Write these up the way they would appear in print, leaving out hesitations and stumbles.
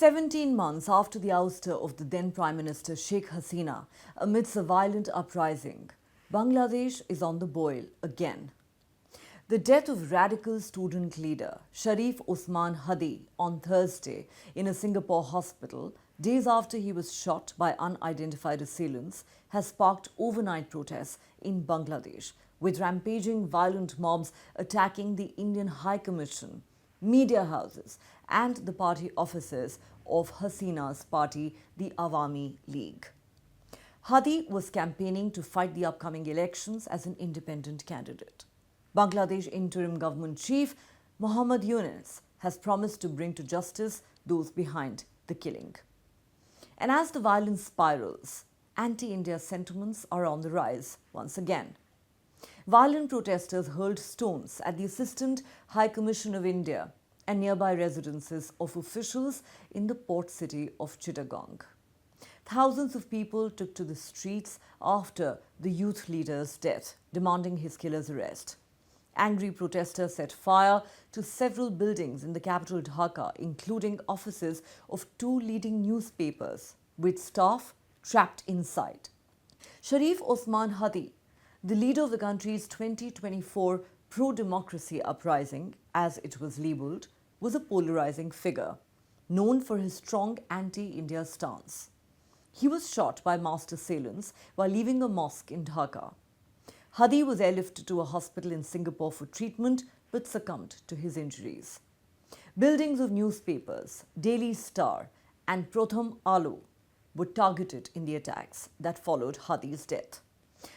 17 months after the ouster of the then Prime Minister Sheikh Hasina amidst a violent uprising, Bangladesh is on the boil again. The death of radical student leader Sharif Osman Hadi on Thursday in a Singapore hospital, days after he was shot by unidentified assailants, has sparked overnight protests in Bangladesh, with rampaging violent mobs attacking the Indian High Commission, media houses and the party offices of Hasina's party, the Awami League. Hadi was campaigning to fight the upcoming elections as an independent candidate. Bangladesh interim government chief Muhammad Yunus has promised to bring to justice those behind the killing. And as the violence spirals, anti-India sentiments are on the rise once again. Violent protesters hurled stones at the Assistant High Commission of India and nearby residences of officials in the port city of Chittagong. Thousands of people took to the streets after the youth leader's death, demanding his killer's arrest. Angry protesters set fire to several buildings in the capital Dhaka, including offices of two leading newspapers, with staff trapped inside. Sharif Osman Hadi, the leader of the country's 2024 pro-democracy uprising, as it was labelled, was a polarizing figure, known for his strong anti-India stance. He was shot by masked assailants while leaving a mosque in Dhaka. Hadi was airlifted to a hospital in Singapore for treatment but succumbed to his injuries. Buildings of newspapers, Daily Star and Protham Alo were targeted in the attacks that followed Hadi's death.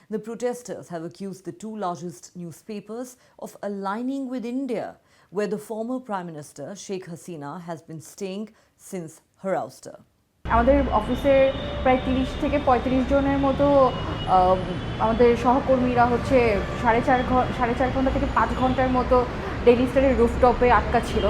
The protesters have accused the two largest newspapers of aligning with India, where the former Prime Minister Sheikh Hasina has been staying since her ouster. আমাদের অফিসের প্রায় 30 থেকে 35 জনের মতো আমাদের সহকর্মীরা হচ্ছে সাড়ে চার ঘন্টা থেকে 5 ঘন্টার মতো ডেইলি স্টারের রুফটপে আটকা ছিল।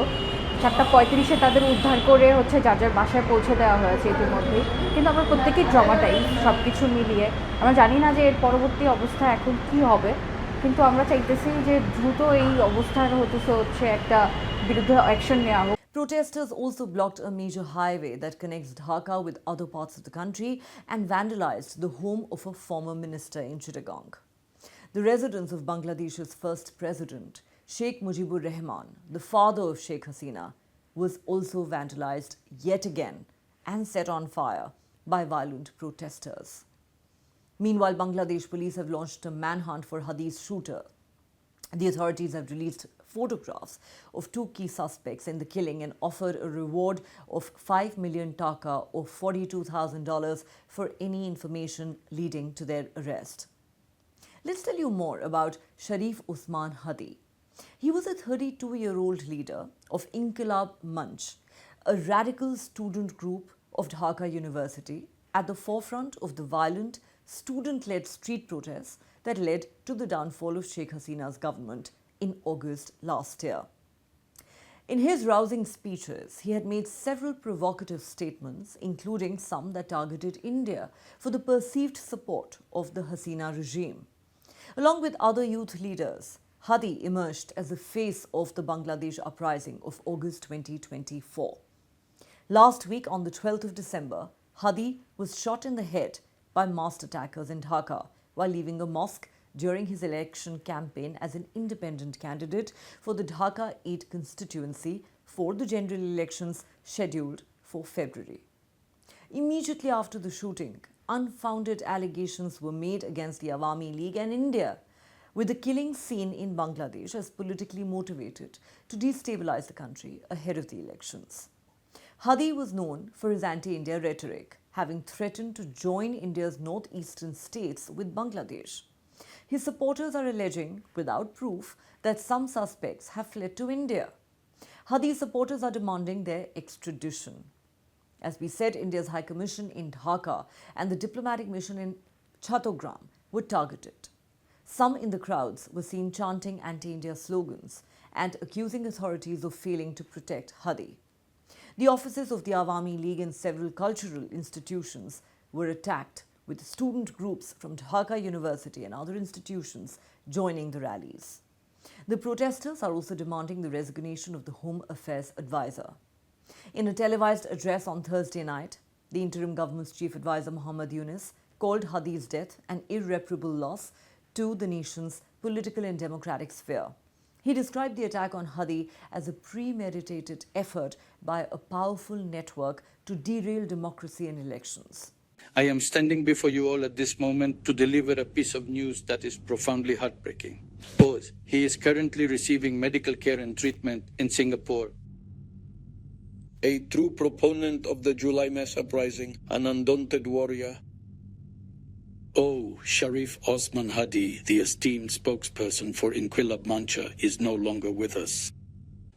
4:35-এ তাদের উদ্ধার করে হচ্ছে যার যার বাসায় পৌঁছে দেওয়া হয়েছে ইতিমধ্যেই। কিন্তু আমরা প্রত্যেকেই ট্রমাটাইজ সব কিছু মিলিয়ে। আমরা জানি না যে এর পরবর্তী অবস্থা এখন কী হবে, কিন্তু আমরা চাইতেছি যে দ্রুত এই অবস্থার হচ্ছে একটা বিরুদ্ধে অ্যাকশন নেওয়া হোক। Protesters also blocked a major highway that connects Dhaka with other parts of the country and vandalized the home of a former minister in Chittagong. The residence of Bangladesh's first president, Sheikh Mujibur Rahman, the father of Sheikh Hasina, was also vandalized yet again and set on fire by violent protesters. Meanwhile, Bangladesh police have launched a manhunt for Hadi's shooter. The authorities have released photographs of two key suspects in the killing and offered a reward of 5 million taka or $42,000 for any information leading to their arrest. Let's tell you more about Sharif Osman Hadi. He was a 32-year-old leader of Inqilab Manch, a radical student group of Dhaka University, at the forefront of the violent, student-led street protests that led to the downfall of Sheikh Hasina's government in August last year. In his rousing speeches, he had made several provocative statements, including some that targeted India for the perceived support of the Hasina regime. Along with other youth leaders, Hadi emerged as the face of the Bangladesh uprising of August 2024. Last week, on the 12th of December, Hadi was shot in the head by masked attackers in Dhaka while leaving a mosque during his election campaign as an independent candidate for the Dhaka 8 constituency for the general elections scheduled for February. Immediately after the shooting, unfounded allegations were made against the Awami League and India, with the killing seen in Bangladesh as politically motivated to destabilize the country ahead of the elections. Hadi was known for his anti-India rhetoric, having threatened to join India's northeastern states with Bangladesh. His supporters are alleging, without proof, that some suspects have fled to India. Hadi's supporters are demanding their extradition. As we said, India's High Commission in Dhaka and the diplomatic mission in Chattogram were targeted. Some in the crowds were seen chanting anti-India slogans and accusing authorities of failing to protect Hadi. The offices of the Awami League and several cultural institutions were attacked, with student groups from Dhaka University and other institutions joining the rallies. The protesters are also demanding the resignation of the Home Affairs advisor. In a televised address on Thursday night, the interim government's chief advisor Muhammad Yunus called Hadi's death an irreparable loss to the nation's political and democratic sphere. He described the attack on Hadi as a premeditated effort by a powerful network to derail democracy and elections. I am standing before you all at this moment to deliver a piece of news that is profoundly heartbreaking. Pause. He is currently receiving medical care and treatment in Singapore. A true proponent of the July mass uprising, an undaunted warrior. Sharif Osman Hadi, the esteemed spokesperson for Inquilab Mancha, is no longer with us.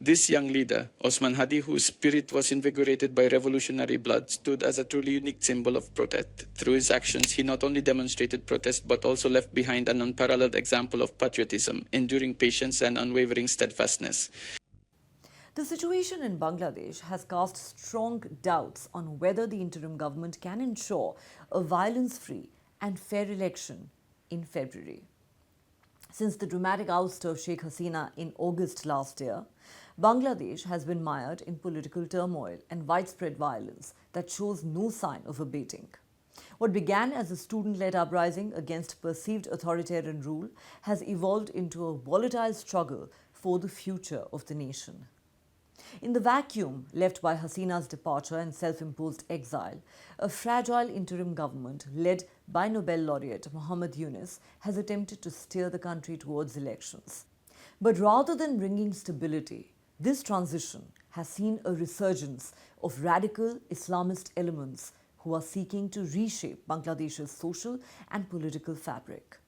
This young leader, Osman Hadi, whose spirit was invigorated by revolutionary blood, stood as a truly unique symbol of protest. Through his actions, he not only demonstrated protest but also left behind an unparalleled example of patriotism, enduring patience and unwavering steadfastness. The situation in Bangladesh has cast strong doubts on whether the interim government can ensure a violence-free and fair election in February. Since the dramatic ouster of Sheikh Hasina in August last year, Bangladesh has been mired in political turmoil and widespread violence that shows no sign of abating. What began as a student-led uprising against perceived authoritarian rule has evolved into a volatile struggle for the future of the nation. In the vacuum left by Hasina's departure and self-imposed exile, a fragile interim government led by Nobel laureate Muhammad Yunus has attempted to steer the country towards elections. But rather than bringing stability, this transition has seen a resurgence of radical Islamist elements who are seeking to reshape Bangladesh's social and political fabric.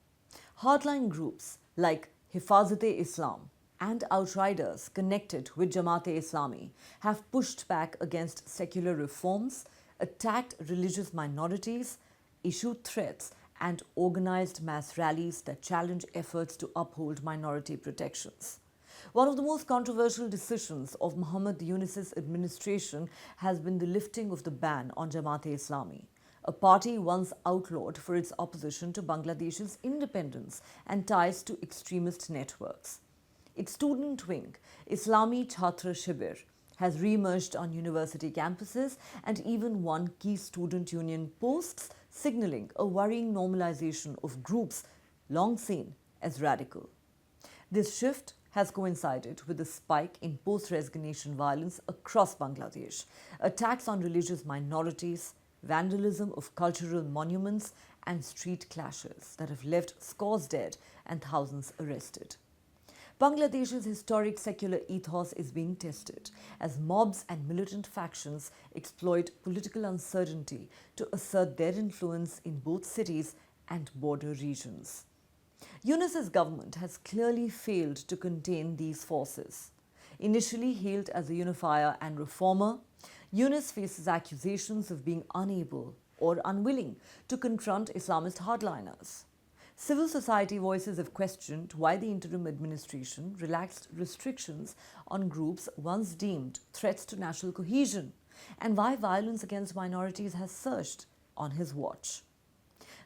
Hardline groups like Hifazat-e-Islam and outriders connected with Jamaat-e-Islami have pushed back against secular reforms, attacked religious minorities, issued threats, and organized mass rallies that challenge efforts to uphold minority protections. One of the most controversial decisions of Muhammad Yunus's administration has been the lifting of the ban on Jamaat-e-Islami, a party once outlawed for its opposition to Bangladesh's independence and ties to extremist networks. Its student wing, Islami Chhatra Shibir, has re-emerged on university campuses and even won key student union posts, signaling a worrying normalization of groups long seen as radical. This shift has coincided with a spike in post-resignation violence across Bangladesh, attacks on religious minorities, vandalism of cultural monuments, and street clashes that have left scores dead and thousands arrested. Bangladesh's historic secular ethos is being tested as mobs and militant factions exploit political uncertainty to assert their influence in both cities and border regions. Yunus's government has clearly failed to contain these forces. Initially hailed as a unifier and reformer, Yunus faces accusations of being unable or unwilling to confront Islamist hardliners. Civil society voices have questioned why the interim administration relaxed restrictions on groups once deemed threats to national cohesion, and why violence against minorities has surged on his watch.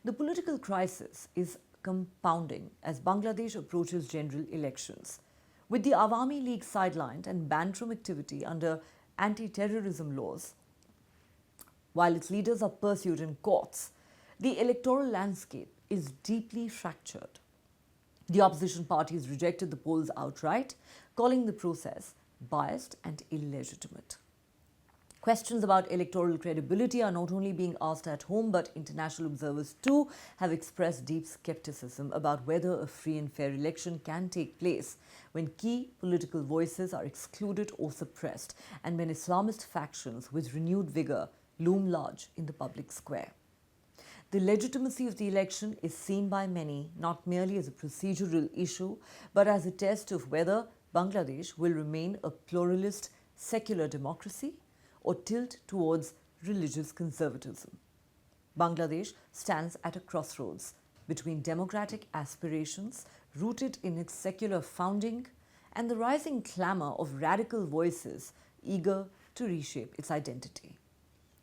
The political crisis is compounding as Bangladesh approaches general elections. With the Awami League sidelined and banned from activity under anti-terrorism laws, while its leaders are pursued in courts, the electoral landscape is deeply fractured. The opposition parties rejected the polls outright, calling the process biased and illegitimate. Questions about electoral credibility are not only being asked at home, but international observers too have expressed deep skepticism about whether a free and fair election can take place when key political voices are excluded or suppressed and when Islamist factions with renewed vigor loom large in the public square. The legitimacy of the election is seen by many not merely as a procedural issue, but as a test of whether Bangladesh will remain a pluralist, secular democracy or tilt towards religious conservatism. Bangladesh stands at a crossroads between democratic aspirations rooted in its secular founding and the rising clamor of radical voices eager to reshape its identity.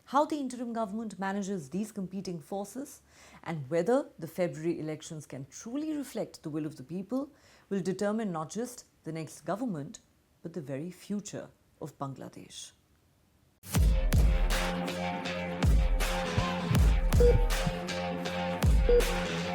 How the interim government manages these competing forces and whether the February elections can truly reflect the will of the people will determine not just the next government, but the very future of Bangladesh. News.